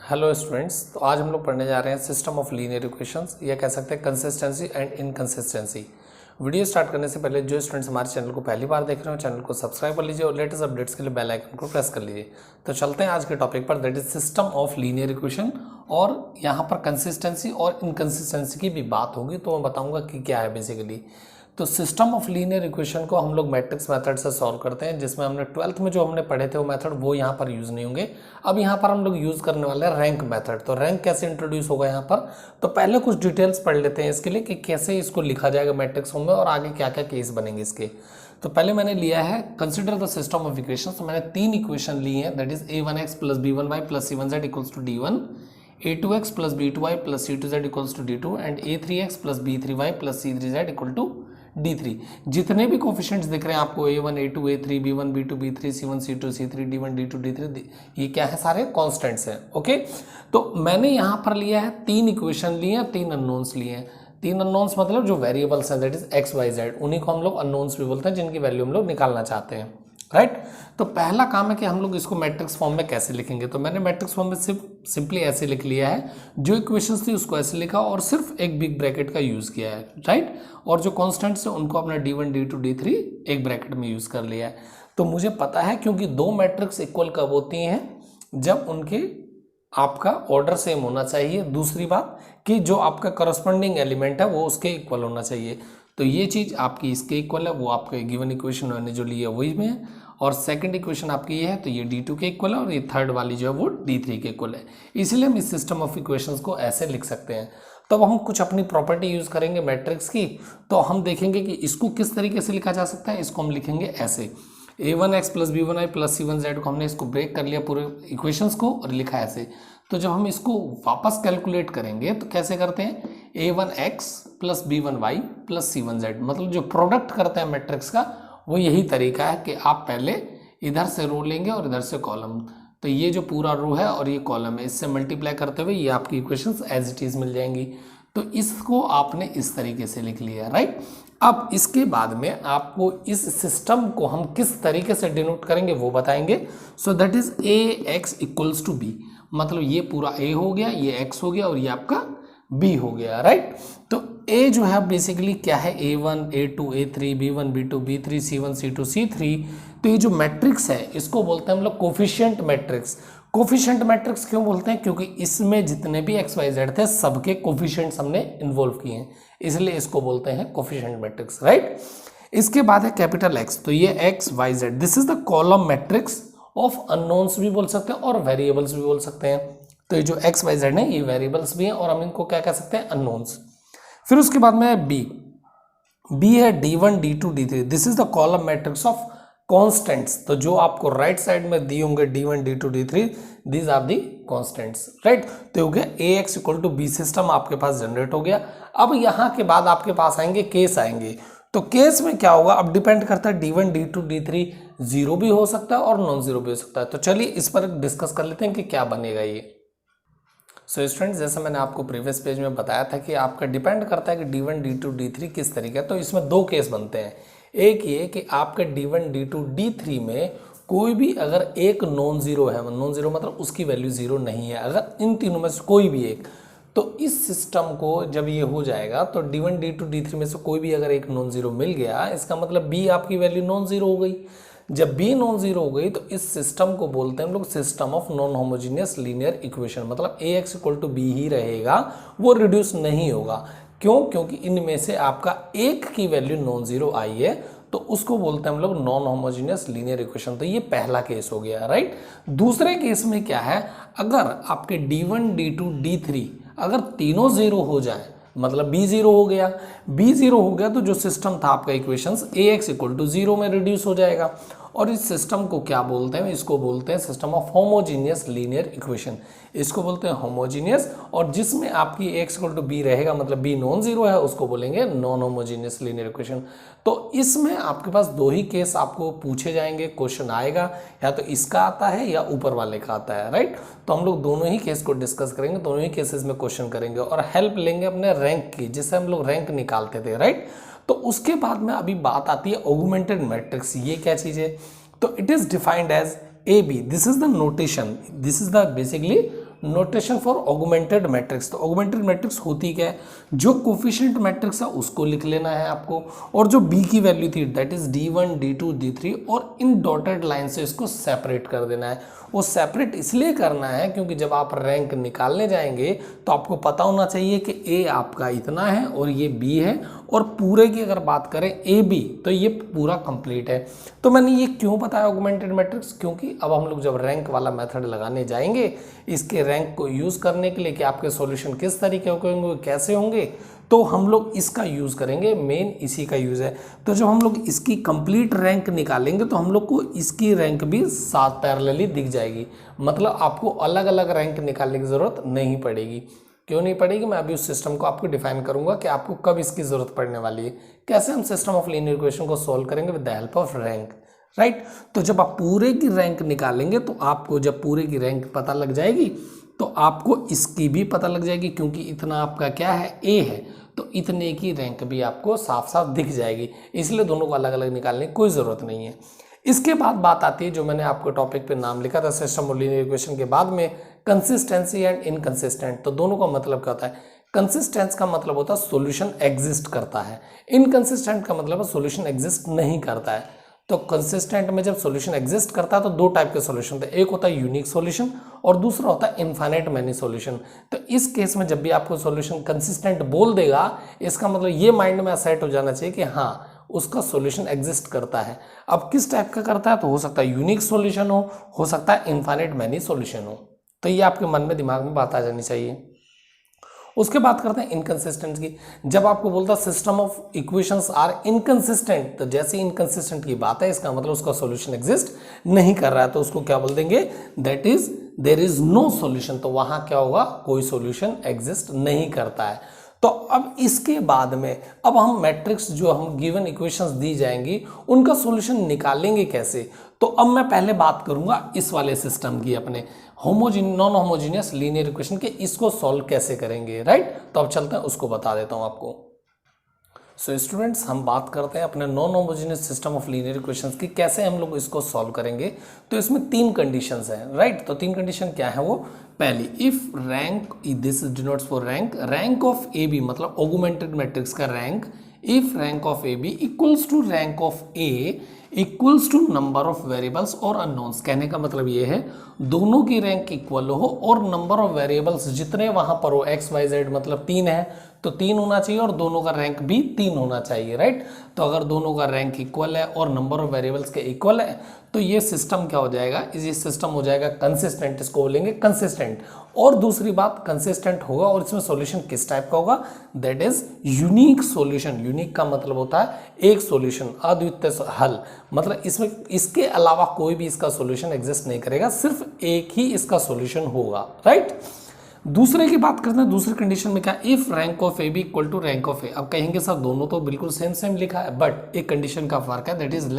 Hello students, तो आज हम लोग पढ़ने जा रहे हैं सिस्टम ऑफ लीनियर इक्वेशंस, या कह सकते हैं consistency and inconsistency. Video start करने से पहले जो स्टूडेंट्स हमारे चैनल को पहली बार देख रहे हो, चैनल को सब्सक्राइब कर लीजिए और लेटेस्ट अपडेट्स के लिए बेल आइकन को प्रेस कर लीजिए। तो चलते हैं आज के टॉपिक पर, that is system of linear equation. और यहाँ पर कंसिस्टेंसी और इनकंसिस्टेंसी की भी बात होगी, तो मैं बताऊँगा कि क्या है बेसिकली। तो सिस्टम ऑफ लीनियर इक्वेशन को हम लोग मैट्रिक्स मेथड से सॉल्व करते हैं, जिसमें हमने 12th में जो हमने पढ़े थे वो मेथड वो यहाँ पर यूज़ नहीं होंगे। अब यहाँ पर हम लोग यूज़ करने वाले हैं रैंक मेथड। तो रैंक कैसे इंट्रोड्यूस होगा यहाँ पर, तो पहले कुछ डिटेल्स पढ़ लेते हैं इसके लिए कि कैसे इसको लिखा जाएगा मैट्रिक्स फॉर्म में और आगे क्या क्या केस बनेंगे इसके। तो पहले मैंने लिया है consider the system of equation. तो मैंने 3 इक्वेशन ली हैं, that is a1x plus b1y plus c1z equals to d1, a2x plus b2y plus c2z equals to d2 and a3x plus b3y plus c3z equal to D3। जितने भी coefficients दिख रहे हैं आपको a1 a2 a3 b1 b2 b3 c1 c2 c3 d1 d2 d3, ये क्या है, सारे कांस्टेंट्स हैं। ओके, तो मैंने यहाँ पर लिया है 3 इक्वेशन लिए हैं, 3 अननोन्स लिए हैं। 3 अननोन्स मतलब जो वेरिएबल्स हैं, that is x y z, उन्हीं को हम लोग अननोन्स भी बोलते हैं, जिनकी वैल्यू हम लोग निकालना चाहते हैं, राइट। तो पहला काम है कि हम लोग इसको मैट्रिक्स फॉर्म में कैसे लिखेंगे। तो मैंने मैट्रिक्स फॉर्म में सिंपली ऐसे लिख लिया है, जो इक्वेशंस थी उसको ऐसे लिखा और सिर्फ एक बिग ब्रैकेट का यूज़ किया है, राइट। और जो कॉन्स्टेंट्स हैं उनको अपना d1 d2 d3 एक ब्रैकेट में यूज़ कर लिया है। तो मुझे पता है, क्योंकि 2 मैट्रिक्स इक्वल कब होती हैं, जब उनके आपका ऑर्डर सेम होना चाहिए। दूसरी बात कि जो आपका करस्पॉन्डिंग एलिमेंट है वो उसके इक्वल होना चाहिए। तो ये चीज़ आपकी इसके इक्वल है, वो आपके गिवन इक्वेशन मैंने जो ली है वही में है। और सेकंड इक्वेशन आपकी ये है, तो ये d2 के इक्वल है, और ये थर्ड वाली जो है वो d3 के इक्वल है। इसलिए हम इस सिस्टम ऑफ इक्वेशंस को ऐसे लिख सकते हैं। तब हम कुछ अपनी प्रॉपर्टी यूज़ करेंगे मैट्रिक्स की, तो हम देखेंगे कि इसको किस तरीके से लिखा जा सकता है। इसको हम लिखेंगे ऐसे, a1x plus b1y plus c1z को हमने इसको ब्रेक कर लिया पूरे इक्वेशंस को और लिखा ऐसे। तो जब हम इसको वापस कैलकुलेट करेंगे तो कैसे करते हैं, a1x plus b1y plus c1z, मतलब जो प्रोडक्ट करते हैं मैट्रिक्स का वो यही तरीका है कि आप पहले इधर से रो लेंगे और इधर से कॉलम। तो ये जो पूरा रो है और ये कॉलम है, इससे मल्टीप्लाई करते हुए ये आपकी इक्वेशंस एज इट इज मिल जाएंगी। तो इसको आपने इस तरीके से लिख लिया, राइट। अब इसके बाद में आपको इस सिस्टम को हम किस तरीके से डिनोट करेंगे वो बताएंगे। So that is ax equals to b, मतलब ये पूरा a हो गया, ये x हो गया और ये आपका b हो गया, राइट। तो a जो है बेसिकली क्या है, a1 a2 a3 b1 b2 b3 c1 c2 c3। तो ये जो मैट्रिक्स है इसको बोलते हैं हम लोग कोफिशिएंट मैट्रिक्स। कोफिशिएंट मैट्रिक्स क्यों बोलते हैं, क्योंकि इसमें जितने भी x y z थे सबके कोफिशिएंट्स हमने इन्वॉल्व किए हैं, इसलिए इसको बोलते हैं कोफिशिएंट मैट्रिक्स, राइट। इसके बाद है कैपिटल X, तो ये x y z, this is the column matrix of unknowns भी बोल सकते हैं और वेरिएबल्स भी बोल सकते हैं। तो ये जो x y z है ये वेरिएबल्स भी हैं और हम इनको क्या कह सकते हैं, अननोन्स। फिर उसके बाद में b है d1 d2 d3, this is the column matrix of constants. तो जो आपको राइट साइड में दिए होंगे d1 d2 d3, these are the constants, right. तो हो गया ax equal to b, system आपके पास जनरेट हो गया। अब यहाँ के बाद आपके पास आएंगे केस आएंगे। तो केस में क्या होगा, अब डिपेंड करता है d1 d2 d3 जीरो भी हो सकता है और नॉन जीरो भी हो सकता है। तो चलिए इस पर डिस्कस कर लेते हैं कि क्या बनेगा ये। सो स्टूडेंट्स, जैसे मैंने आपको प्रीवियस पेज में बताया था कि आपका डिपेंड करता है कि d1 d2 d3 किस तरीके है। तो इसमें 2 केस बनते हैं। एक ये कि आपके d1 d2 d3 में कोई भी अगर एक नॉन जीरो है, नॉन जीरो मतलब उसकी वैल्यू जीरो नहीं है, अगर इन तीनों में से कोई भी एक, तो इस सिस्टम को जब ये हो जाएगा तो d1 d2 d3 में से कोई भी अगर एक नॉन जीरो मिल गया, इसका मतलब b आपकी वैल्यू नॉन जीरो हो गई। जब b नॉन जीरो हो गई तो इस सिस्टम को बोलते हैं हम लोग system of non homogeneous linear equation, मतलब ax इक्वल टू b ही रहेगा, वो रिड्यूस नहीं होगा। क्यों, क्योंकि इनमें से आपका एक की वैल्यू नॉन जीरो आई है, तो उसको बोलते हैं हम लोग नॉन होमोजीनियस लीनियर इक्वेशन। तो ये पहला केस हो गया, राइट। दूसरे केस में क्या है, अगर आपके d1 d2 d3 अगर तीनों जीरो हो जाए, मतलब b जीरो हो गया, b जीरो हो गया तो जो सिस्टम था आपका equations ax equal to zero में रिड्यूस हो जाएगा। और इस सिस्टम को क्या बोलते हैं, इसको बोलते हैं system of homogeneous linear equation, इसको बोलते हैं होमोजीनियस। और जिसमें आपकी x इक्वल टू b रहेगा, मतलब b नॉन जीरो है, उसको बोलेंगे नॉन होमोजीनियस लीनियर इक्वेशन। तो इसमें आपके पास 2 ही केस आपको पूछे जाएंगे, क्वेश्चन आएगा, या तो इसका आता है या ऊपर वाले का आता है, राइट। तो हम लोग दोनों ही केस को डिस्कस करेंगे, दोनों ही केसेस में क्वेश्चन करेंगे और हेल्प लेंगे अपने रैंक की, जिससे हम लोग रैंक निकालते थे, राइट। तो उसके बाद में अभी बात आती है ऑगमेंटेड मैट्रिक्स। ये क्या चीज़ है, तो it is defined as AB, this is the notation, this is the basically notation for augmented matrix. तो ऑगमेंटेड मैट्रिक्स होती क्या है, जो कोफिशिएंट मैट्रिक्स है उसको लिख लेना है आपको, और जो बी की वैल्यू थी that is D1 D2 D3, और इन डॉटेड लाइन से इसको सेपरेट कर देना है। वो सेपरेट इसलिए करना है क्योंकि जब आप रैंक निकालने जाएंगे तो आपको पता होना चाहिए कि ए आपका इतना है और ये बी है, और पूरे की अगर बात करें ए बी तो ये पूरा कंप्लीट है। तो मैंने ये क्यों बताया ऑगमेंटेड मैट्रिक्स, क्योंकि अब हम लोग जब रैंक वाला मेथड लगाने जाएंगे इसके रैंक को यूज़ करने के लिए कि आपके सॉल्यूशन किस तरीके के होंगे, कैसे होंगे, तो हम लोग इसका यूज़ करेंगे, मेन इसी का यूज़ है। तो जब हम लोग इसकी कंप्लीट रैंक निकालेंगे तो हम लोग को इसकी रैंक भी साथ पैरेलली दिख जाएगी, मतलब आपको अलग अलग रैंक निकालने की ज़रूरत नहीं पड़ेगी। क्यों नहीं पड़ेगी, मैं अभी उस सिस्टम को आपको डिफाइन करूंगा कि आपको कब इसकी ज़रूरत पड़ने वाली है, कैसे हम सिस्टम ऑफ लीनियर इक्वेशन को सॉल्व करेंगे with the help of rank, right. तो जब आप पूरे की रैंक निकालेंगे तो आपको जब पूरे की रैंक पता लग जाएगी तो आपको इसकी भी पता लग जाएगी, क्योंकि इतना आपका क्या है, ए है, तो इतने की रैंक भी आपको साफ साफ दिख जाएगी, इसलिए दोनों को अलग अलग निकालने की कोई ज़रूरत नहीं है। इसके बाद बात आती है जो मैंने आपको टॉपिक पे नाम लिखा था सिस्टम ऑफ लीनियर इक्वेशन के बाद में, कंसिस्टेंसी एंड इनकंसिस्टेंट। तो दोनों का मतलब क्या होता है, कंसिस्टेंस का मतलब होता है सॉल्यूशन एग्जिस्ट करता है, इनकंसिस्टेंट का मतलब है सॉल्यूशन एग्जिस्ट नहीं करता है। तो कंसिस्टेंट में जब सॉल्यूशन एग्जिस्ट करता है तो दो टाइप के सॉल्यूशन होते हैं, एक होता है यूनिक सॉल्यूशन और दूसरा होता है इनफाइनाइट मैनी सॉल्यूशन। तो इस केस में जब भी आपको सॉल्यूशन कंसिस्टेंट बोल देगा, इसका मतलब ये माइंड में सेट हो जाना चाहिए कि हाँ उसका सॉल्यूशन एग्जिस्ट करता है। अब किस टाइप का करता है, तो हो सकता है यूनिक सॉल्यूशन हो सकता है इनफाइनाइट मैनी सॉल्यूशन हो। तो ये आपके मन में दिमाग में बात आ जानी चाहिए। उसके बात करते हैं इनकंसिस्टेंट की। जब आपको बोलता system of equations are inconsistent, तो जैसे इनकंसिस्टेंट की बात है इसका मतलब उसका सॉल्यूशन एग्जिस्ट नहीं कर रहा है, तो उसको क्या बोल देंगे, that is there is no solution. तो वहां क्या होगा, कोई सॉल्यूशन एग्जिस्ट नहीं करता है। तो अब इसके बाद में अब हम मैट्रिक्स जो हम गिवन इक्वेशंस दी जाएंगी उनका सॉल्यूशन निकालेंगे कैसे। तो अब मैं पहले बात करूंगा इस वाले सिस्टम की, अपने नॉन होमोजीनियस लीनियर इक्वेशन के, इसको सॉल्व कैसे करेंगे, राइट। तो अब चलते हैं उसको बता देता हूं आपको। सो स्टूडेंट्स, हम बात करते हैं अपने non homogeneous system of linear equations की, कैसे हम लोग इसको सॉल्व करेंगे। तो इसमें तीन कंडीशंस हैं, राइट। तो तीन कंडीशन क्या है वो, पहली, if rank, this is denotes for rank of A B, मतलब ऑगमेंटेड मैट्रिक्स का rank, if rank of A B equals to rank of A equals to number of variables और अननोन्स। कहने का मतलब ये है दोनों की रैंक इक्वल हो और नंबर ऑफ वेरिएबल्स जितने वहां पर हो, एक्स वाई जेड मतलब 3 है तो 3 होना चाहिए और दोनों का रैंक भी 3 होना चाहिए, राइट। तो अगर दोनों का रैंक इक्वल है और नंबर ऑफ वेरिएबल्स के इक्वल है तो ये सिस्टम क्या हो जाएगा, ये सिस्टम हो जाएगा कंसिस्टेंट, इसको बोलेंगे कंसिस्टेंट। और दूसरी बात, कंसिस्टेंट होगा और इसमें सॉल्यूशन किस टाइप का होगा, that is unique solution. Unique का मतलब होता है एक सॉल्यूशन, अद्वितीय हल, मतलब इसमें इसके अलावा कोई भी इसका सॉल्यूशन एग्जिस्ट नहीं करेगा, सिर्फ एक ही इसका सॉल्यूशन होगा, राइट। दूसरे की बात करते हैं, दूसरी कंडीशन में क्या, if rank of A B equal to rank of A. अब कहेंगे सर दोनों तो बिल्कुल सेम लिखा है, बट एक कंडीशन का फर्क है, that is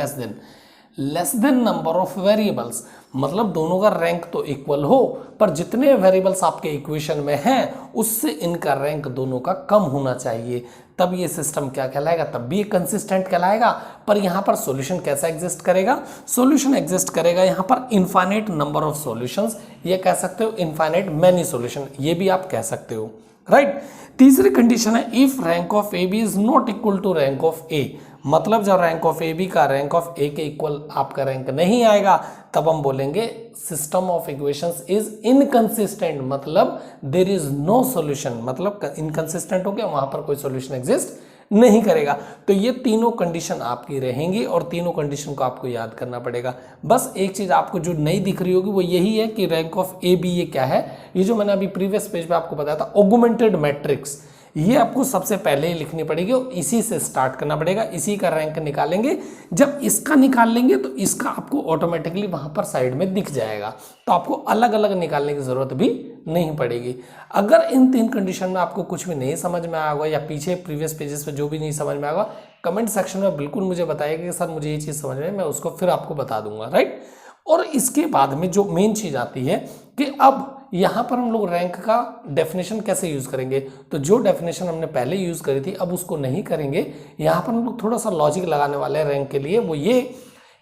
less than number of variables, मतलब दोनों का रैंक तो इक्वल हो पर जितने वेरिएबल्स आपके इक्वेशन में हैं उससे इनका रैंक दोनों का कम होना चाहिए, तब ये सिस्टम क्या कहलाएगा, तब भी कंसिस्टेंट कहलाएगा। पर यहाँ पर सॉल्यूशन कैसा एग्जिस्ट करेगा, सॉल्यूशन एग्जिस्ट करेगा यहाँ पर इनफाइनाइट नंबर ऑफ सॉल्यूशंस, ये कह सकते हो इनफाइनाइट मैनी सॉल्यूशन, ये भी आप कह सकते हो, राइट। तीसरी कंडीशन है, if rank of A B is not equal to rank of A, मतलब जब रैंक ऑफ ए बी का रैंक ऑफ ए के इक्वल आपका रैंक नहीं आएगा तब हम बोलेंगे system of equations is inconsistent, मतलब देयर इज नो सॉल्यूशन, मतलब इनकंसिस्टेंट हो गया, वहां पर कोई सॉल्यूशन एग्जिस्ट नहीं करेगा। तो ये तीनों कंडीशन आपकी रहेंगी और तीनों कंडीशन को आपको याद करना पड़ेगा। बस एक चीज आपको जो नई दिख रही होगी वो यही है कि रैंक ऑफ ए बी ये क्या है, ये जो मैंने अभी प्रीवियस पेज पे आपको बताया था ऑगमेंटेड मैट्रिक्स, ये आपको सबसे पहले ही लिखनी पड़ेगी और इसी से स्टार्ट करना पड़ेगा, इसी का रैंक निकालेंगे। जब इसका निकाल लेंगे तो इसका आपको ऑटोमेटिकली वहां पर साइड में दिख जाएगा, तो आपको अलग अलग निकालने की जरूरत भी नहीं पड़ेगी। अगर इन तीन कंडीशन में आपको कुछ भी नहीं समझ में आया होगा या पीछे प्रीवियस पेजेस पे जो भी नहीं समझ में आएगा, कमेंट सेक्शन में बिल्कुल मुझे बताइएगा कि सर मुझे ये चीज़ समझ में, मैं उसको फिर आपको बता दूंगा, राइट। और इसके बाद में जो मेन चीज़ आती है कि अब यहाँ पर हम लोग रैंक का डेफिनेशन कैसे यूज करेंगे। तो जो डेफिनेशन हमने पहले यूज करी थी अब उसको नहीं करेंगे, यहाँ पर हम लोग थोड़ा सा लॉजिक लगाने वाले हैं रैंक के लिए, वो ये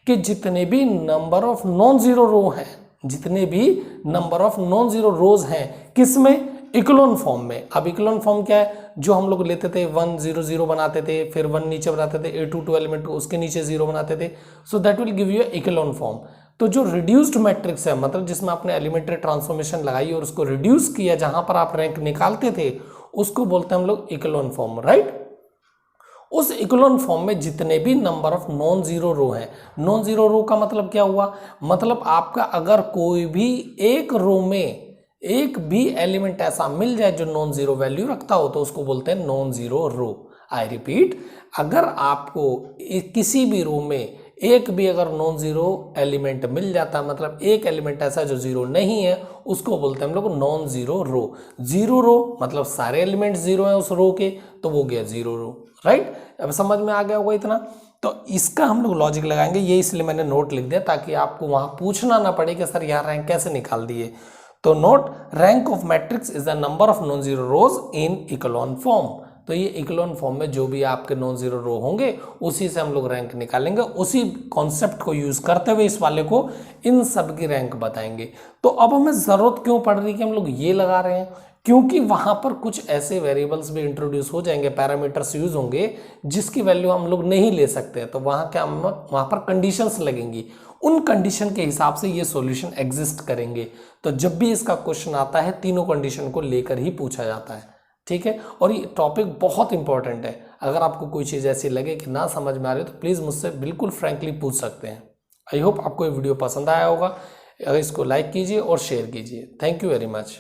कि जितने भी नंबर ऑफ नॉन जीरो रो हैं, जितने भी नंबर ऑफ नॉन जीरो रोज हैं, किसमें, इक्लोन फॉर्म में। अब इक्लोन फॉर्म क्या है, जो हम लोग लेते थे 1 0 0 बनाते थे, फिर 1 नीचे बनाते थे, A2 एलिमेंट को उसके नीचे 0 बनाते थे, so that will give you echelon form. तो जो रिड्यूस्ड मैट्रिक्स है, मतलब जिसमें आपने एलिमेंट्री ट्रांसफॉर्मेशन लगाई और उसको रिड्यूस किया, जहां पर आप रैंक निकालते थे, उसको बोलते हैं हम लोग इक्लोन फॉर्म, राइट। उस इक्लोन फॉर्म में जितने भी नंबर ऑफ नॉन जीरो रो हैं, नॉन जीरो रो का मतलब क्या हुआ, मतलब आपका अगर कोई भी एक रो में एक भी एलिमेंट ऐसा मिल जाए जो नॉन जीरो वैल्यू रखता हो, तो उसको बोलते हैं non zero row. I repeat, अगर आपको किसी भी रो में एक भी अगर नॉन जीरो एलिमेंट मिल जाता है, मतलब एक एलिमेंट ऐसा जो जीरो नहीं है, उसको बोलते हैं हम लोग नॉन जीरो रो। जीरो रो मतलब सारे एलिमेंट जीरो हैं उस रो के, तो वो गया जीरो रो, राइट। अब समझ में आ गया होगा इतना। तो इसका हम लोग लॉजिक लगाएंगे, ये इसलिए मैंने नोट लिख दिया ताकि आपको वहां पूछना ना पड़े कि सर यहाँ रैंक कैसे निकाल दिए। तो note, rank of matrix is the number of non zero rose in echelon form. तो ये इक्लोन फॉर्म में जो भी आपके नॉन जीरो रो होंगे, उसी से हम लोग रैंक निकालेंगे, उसी कॉन्सेप्ट को यूज करते हुए इस वाले को इन सब की रैंक बताएंगे। तो अब हमें जरूरत क्यों पड़ रही है कि हम लोग ये लगा रहे हैं, क्योंकि वहां पर कुछ ऐसे वेरिएबल्स भी इंट्रोड्यूस हो जाएंगे, पैरामीटर्स यूज होंगे जिसकी वैल्यू हम लोग नहीं ले सकते, तो वहां क्या, वहां पर कंडीशंस लगेंगी, उन कंडीशन के हिसाब से ये सॉल्यूशन एग्जिस्ट करेंगे। तो जब भी इसका क्वेश्चन आता है, तीनों कंडीशन को लेकर ही पूछा जाता है, ठीक है। और ये टॉपिक बहुत इंपॉर्टेंट है, अगर आपको कोई चीज़ ऐसी लगे कि ना समझ में आ रही हो, तो प्लीज़ मुझसे बिल्कुल फ्रैंकली पूछ सकते हैं। आई होप आपको ये वीडियो पसंद आया होगा, अगर इसको लाइक कीजिए और शेयर कीजिए। Thank you very much.